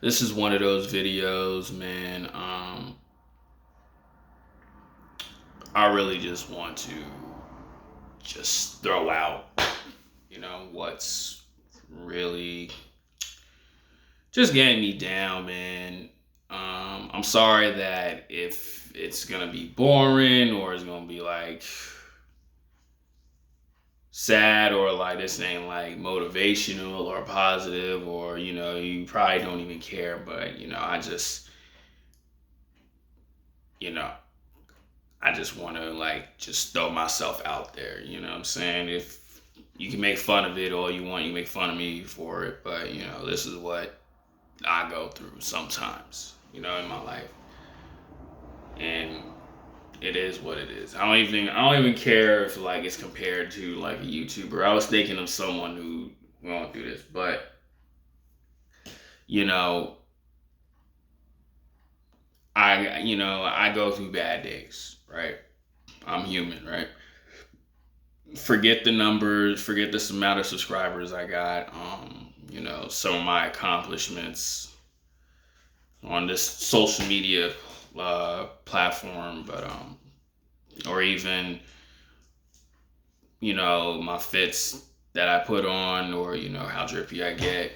this is one of those videos, man. I really just want to just throw out, what's really just getting me down, man. I'm sorry that if it's gonna be boring or it's gonna be like sad or like this ain't like motivational or positive or you probably don't even care, but you know I just want to like just throw myself out there. You know what I'm saying? If you can make fun of it all you want, you can make fun of me for it, but this is what I go through sometimes, in my life, and it is what it is. I don't even care if like it's compared to like a YouTuber. I was thinking of someone who going through this, but you know, I go through bad days, right? I'm human, right? Forget the numbers, forget this amount of subscribers I got, some of my accomplishments on this social media platform, but or even my fits that I put on, or how drippy I get.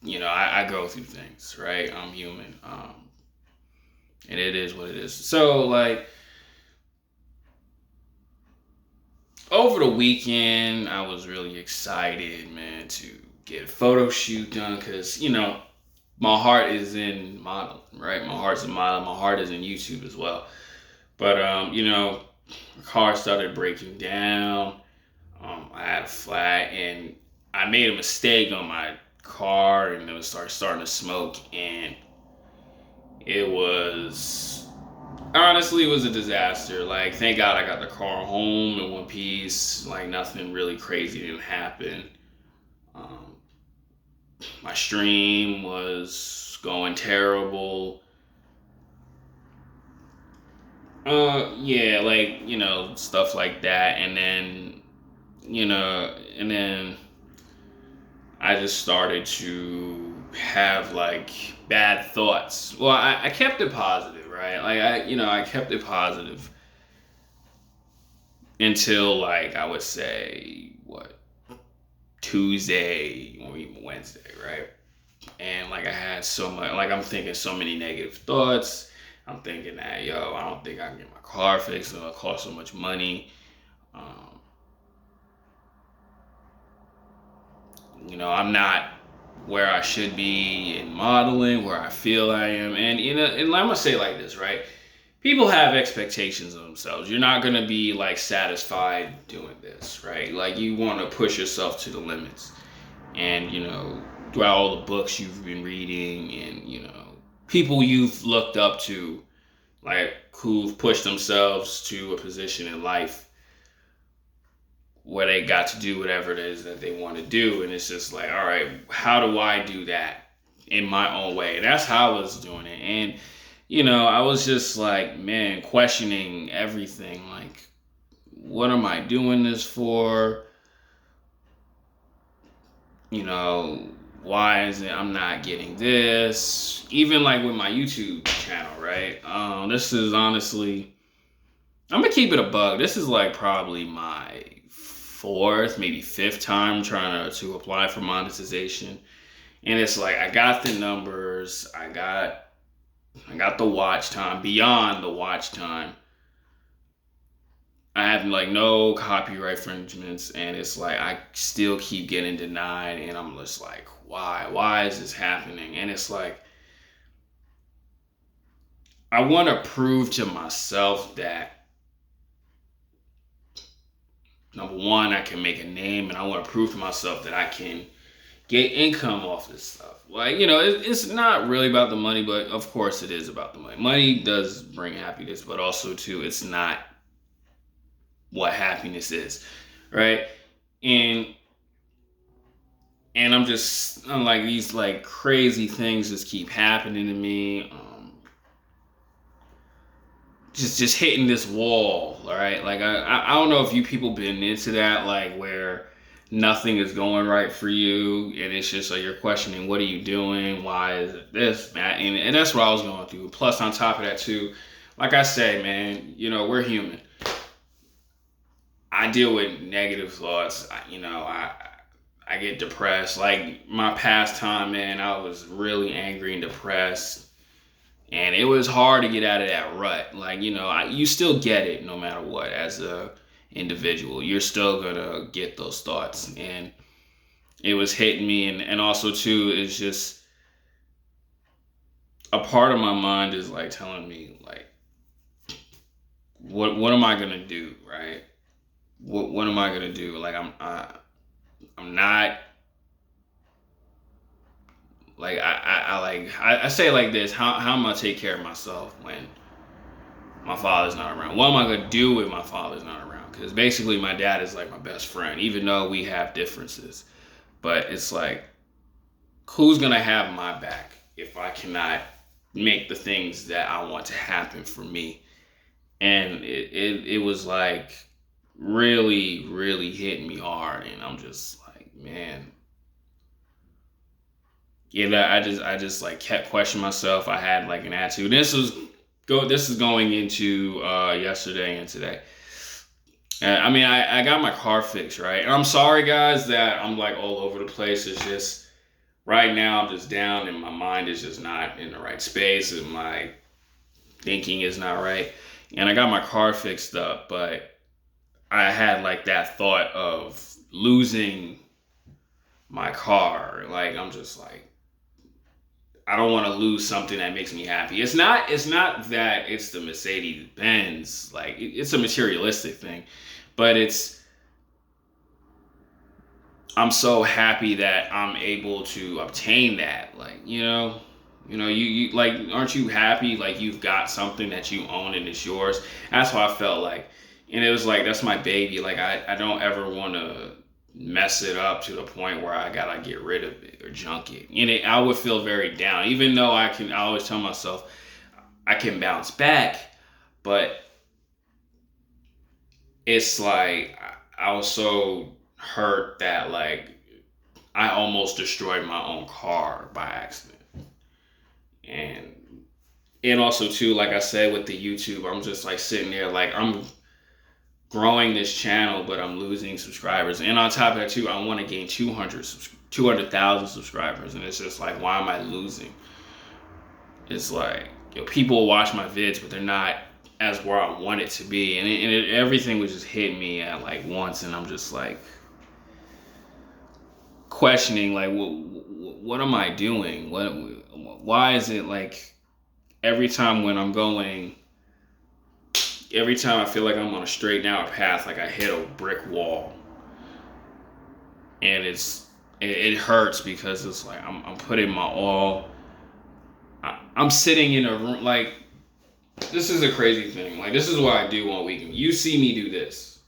I go through things, right? I'm human, and it is what it is. So like over the weekend, I was really excited, man, to get a photo shoot done because my heart is in modeling, right? My heart's in modeling. My heart is in YouTube as well. But the car started breaking down. I had a flat, and I made a mistake on my car, and it was starting to smoke, and it was honestly, it was a disaster. Like, thank God I got the car home in one piece. Like, nothing really crazy didn't happen. Um, my stream was going terrible. Yeah, like stuff like that, and then I just started to have like bad thoughts. Well, I kept it positive, right? Like I kept it positive until like I would say what Tuesday or even Wednesday, right? And like I had so much, like I'm thinking so many negative thoughts. I'm thinking that I don't think I can get my car fixed. It'll cost so much money. Um, I'm not where I should be in modeling, where I feel I am, and I'm gonna say it like this, right? People have expectations of themselves. You're not gonna be like satisfied doing this, right? Like you want to push yourself to the limits, and throughout all the books you've been reading, and people you've looked up to, like who've pushed themselves to a position in life where they got to do whatever it is that they want to do. And it's just like, all right, how do I do that in my own way? And that's how I was doing it. And, I was just like, man, questioning everything. Like, what am I doing this for? Why is it I'm not getting this? Even like with my YouTube channel, right? This is honestly, I'm gonna keep it a bug. This is like probably my fourth, maybe fifth time trying to apply for monetization, and it's like I got the numbers, I got the watch time, beyond the watch time. I have like no copyright infringements, and it's like I still keep getting denied, and I'm just like, why? Why is this happening? And it's like I want to prove to myself that number one, I can make a name, and I want to prove to myself that I can get income off this stuff. Like, it's not really about the money, but of course it is about the money. Money does bring happiness, but also too, it's not what happiness is, right? And I'm like these like crazy things just keep happening to me. Just hitting this wall, all right? Like I don't know if you people been into that, like where nothing is going right for you, and it's just like you're questioning, what are you doing? Why is it this, that? And that's what I was going through. Plus, on top of that, too, like I say, man, we're human. I deal with negative thoughts. I get depressed. Like my past time, man, I was really angry and depressed. And it was hard to get out of that rut. Like, you still get it no matter what as a individual. You're still gonna get those thoughts. And it was hitting me. And also, too, it's just a part of my mind is like telling me, like, what am I gonna do, right? What am I gonna do? Like, I'm not, like, I say it like this: how am I gonna take care of myself when my father's not around? What am I gonna do if my father's not around? Because basically, my dad is like my best friend, even though we have differences. But it's like, who's gonna have my back if I cannot make the things that I want to happen for me? And it was like really, really hitting me hard, and I'm just like, man. Yeah, I just like kept questioning myself. I had like an attitude. This is going into yesterday and today. I mean, I got my car fixed, right? And I'm sorry, guys, that I'm like all over the place. It's just right now I'm just down, and my mind is just not in the right space, and my thinking is not right. And I got my car fixed up, but I had like that thought of losing my car. Like, I'm just like, I don't want to lose something that makes me happy. It's not that it's the Mercedes Benz. Like, it's a materialistic thing, but I'm so happy that I'm able to obtain that. Like, you like, aren't you happy? Like, you've got something that you own and it's yours. That's what I felt like. And it was like, that's my baby. Like, I don't ever want to mess it up to the point where I gotta get rid of it or junk it. I would feel very down, even though I always tell myself I can bounce back, but it's like I was so hurt that like I almost destroyed my own car by accident. And also too, like I said with the YouTube, I'm just like sitting there like I'm growing this channel, but I'm losing subscribers. And on top of that too, I want to gain 200,000 subscribers. And it's just like, why am I losing? It's like, people watch my vids, but they're not as where I want it to be. And everything was just hitting me at like once. And I'm just like questioning, like, what am I doing? Why is it like every time I feel like I'm on a straight and narrow path, like I hit a brick wall, and it hurts because it's like I'm putting my all. I'm sitting in a room, like, this is a crazy thing. Like, this is what I do on weekend. You see me do this.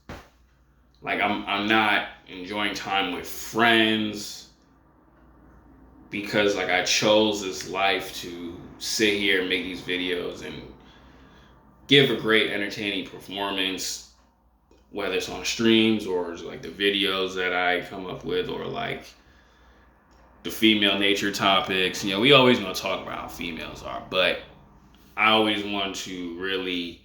Like, I'm not enjoying time with friends because like I chose this life to sit here and make these videos and give a great entertaining performance, whether it's on streams or like the videos that I come up with, or like the female nature topics. We always gonna talk about how females are, but I always want to really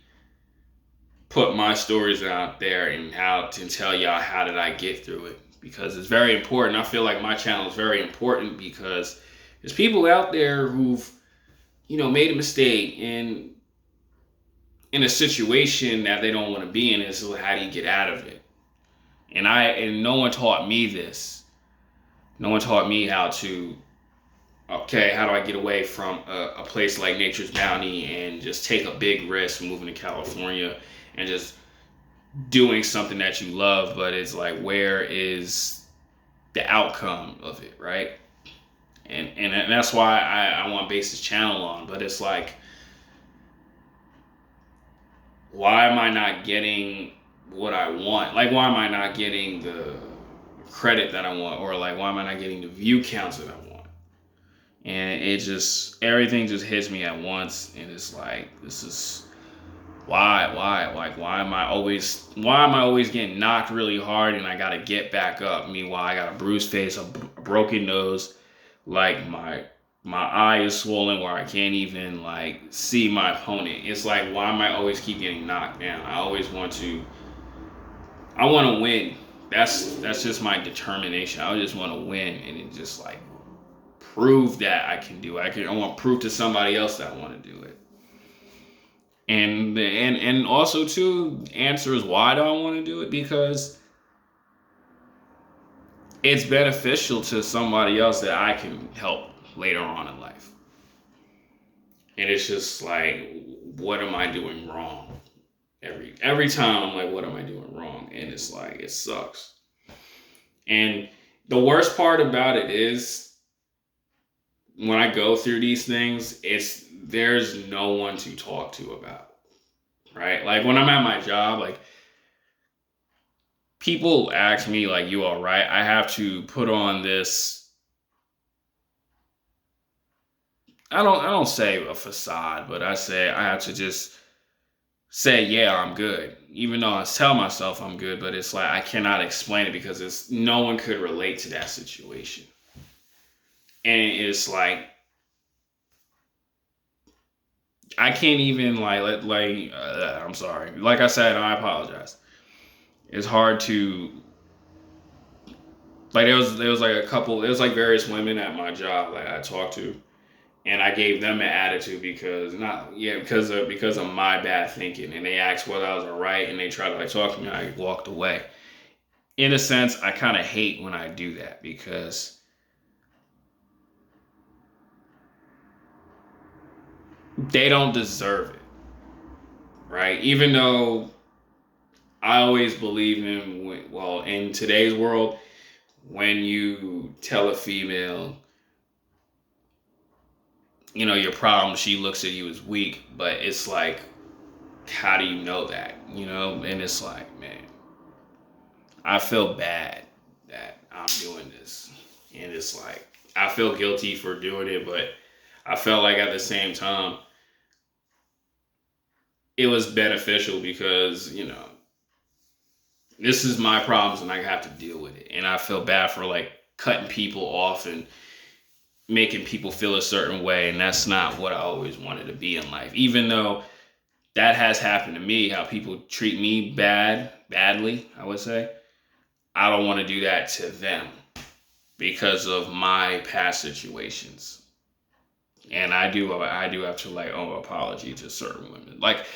put my stories out there and how to tell y'all how did I get through it, because it's very important. I feel like my channel is very important because there's people out there who've made a mistake and in a situation that they don't want to be in. Is so how do you get out of it? And no one taught me this. No one taught me how do I get away from a place like Nature's Bounty and just take a big risk moving to California and just doing something that you love, but it's like, where is the outcome of it, right? And that's why I want to base this channel on. But it's like, why am I not getting what I want? Like, why am I not getting the credit that I want? Or like, why am I not getting the view counts that I want? And everything just hits me at once. And it's like, this is why am I always getting knocked really hard and I gotta get back up? Meanwhile, I got a bruised face, a broken nose, like my eye is swollen where I can't even like see my opponent. It's like, why am I always keep getting knocked down? I want to win. That's just my determination. I just want to win and it just like prove that I can do it. I want to prove to somebody else that I want to do it. And also too, answers why do I want to do it? Because it's beneficial to somebody else that I can help later on in life. And it's just like, what am I doing wrong? Every time I'm like, what am I doing wrong? And it's like, it sucks. And the worst part about it is when I go through these things, there's no one to talk to about, right? Like when I'm at my job, like people ask me like, you all right? I have to put on this, I don't say a facade, but I have to just say, yeah, I'm good. Even though I tell myself I'm good, but it's like I cannot explain it because no one could relate to that situation. And it's like I can't even I'm sorry. Like I said, I apologize. It's hard to like there was like various women at my job like I talked to, and I gave them an attitude because of my bad thinking, and they asked whether I was alright, and they tried to like talk to me. I walked away. In a sense, I kind of hate when I do that because they don't deserve it, right? Even though I always believe in today's world, when you tell a female, your problem, she looks at you as weak, but it's like, how do you know that? And it's like, man, I feel bad that I'm doing this. And it's like, I feel guilty for doing it, but I felt like at the same time, it was beneficial because, this is my problems and I have to deal with it. And I feel bad for like cutting people off and making people feel a certain way. And that's not what I always wanted to be in life. Even though that has happened to me, how people treat me badly, I would say. I don't want to do that to them because of my past situations. And I do have to like owe apology to certain women. Like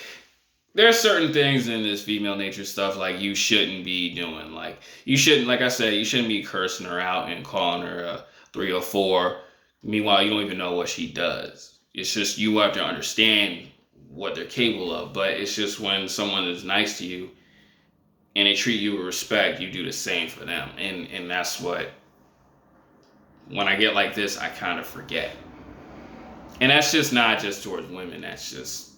there are certain things in this female nature stuff like you shouldn't be doing. Like you shouldn't, like I said, you shouldn't be cursing her out and calling her a 304. Meanwhile, you don't even know what she does. It's just you have to understand what they're capable of. But it's just when someone is nice to you and they treat you with respect, you do the same for them. And that's what, when I get like this, I kind of forget. And that's just not just towards women. That's just,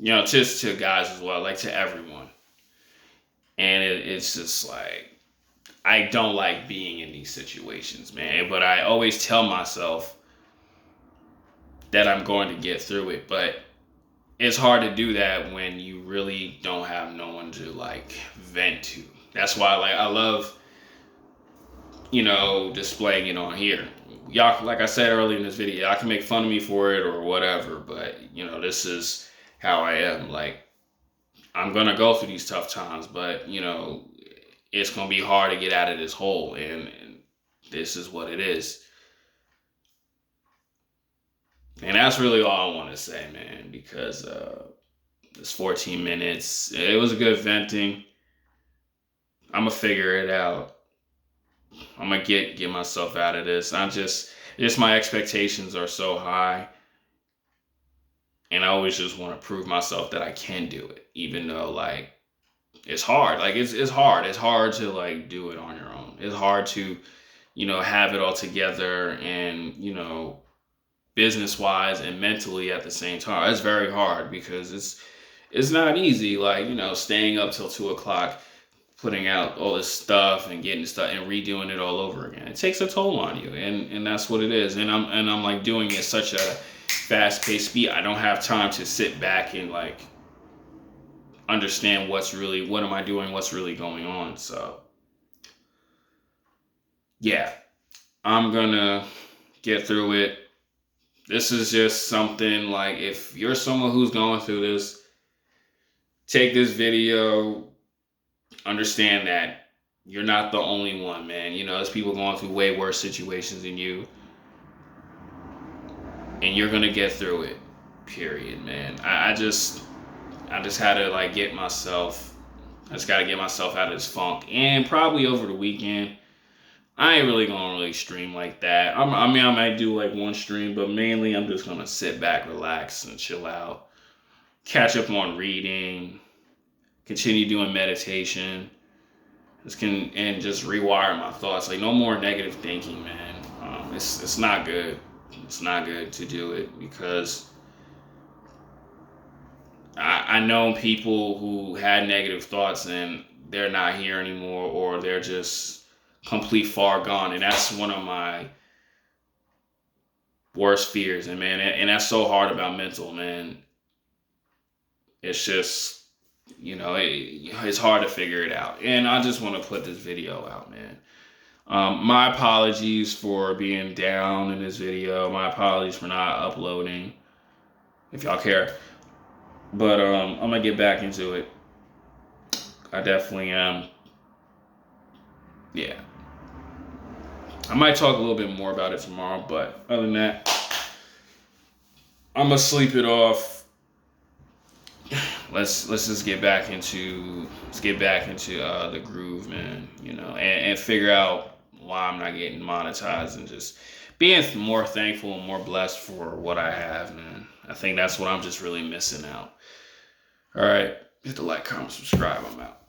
just to guys as well, like to everyone. And it's just like, I don't like being in these situations, man. But I always tell myself that I'm going to get through it. But it's hard to do that when you really don't have no one to like vent to. That's why like I love, displaying it on here. Y'all, like I said earlier in this video, y'all can make fun of me for it or whatever, but this is how I am. Like I'm gonna go through these tough times, but it's gonna be hard to get out of this hole, and this is what it is. And that's really all I want to say, man, because it's 14 minutes. It was a good venting. I'm going to figure it out. I'm going to get myself out of this. Just my expectations are so high. And I always just want to prove myself that I can do it, even though, like, it's hard. Like, it's hard. It's hard to, like, do it on your own. It's hard to, have it all together and, business-wise and mentally at the same time. It's very hard because it's not easy, like, staying up till 2 o'clock, putting out all this stuff and getting stuff and redoing it all over again. It takes a toll on you, and that's what it is. And I'm like doing it such a fast-paced speed. I don't have time to sit back and like understand what am I doing, what's really going on. So yeah, I'm gonna get through it. This is just something like, if you're someone who's going through this, take this video, understand that you're not the only one, man. You know, there's people going through way worse situations than you, and you're gonna get through it. Period, man. I just had to like get myself. I just got to get myself out of this funk, and probably over the weekend. I ain't really gonna really stream like that. I mean, I might do like one stream, but mainly I'm just gonna sit back, relax, and chill out. Catch up on reading, continue doing meditation, and just rewire my thoughts. Like, no more negative thinking, man. It's not good. It's not good to do it, because I know people who had negative thoughts and they're not here anymore, or they're just complete far gone, and that's one of my worst fears. And man, and that's so hard about mental, man. It's just, it's hard to figure it out. And I just want to put this video out, man. My apologies for being down in this video. My apologies for not uploading, if y'all care. But I'm gonna get back into it. I definitely am. Yeah. I might talk a little bit more about it tomorrow, but other than that, I'm gonna sleep it off. Let's just get back into the groove, man. And figure out why I'm not getting monetized, and just being more thankful and more blessed for what I have, man. I think that's what I'm just really missing out. All right, hit the like, comment, subscribe. I'm out.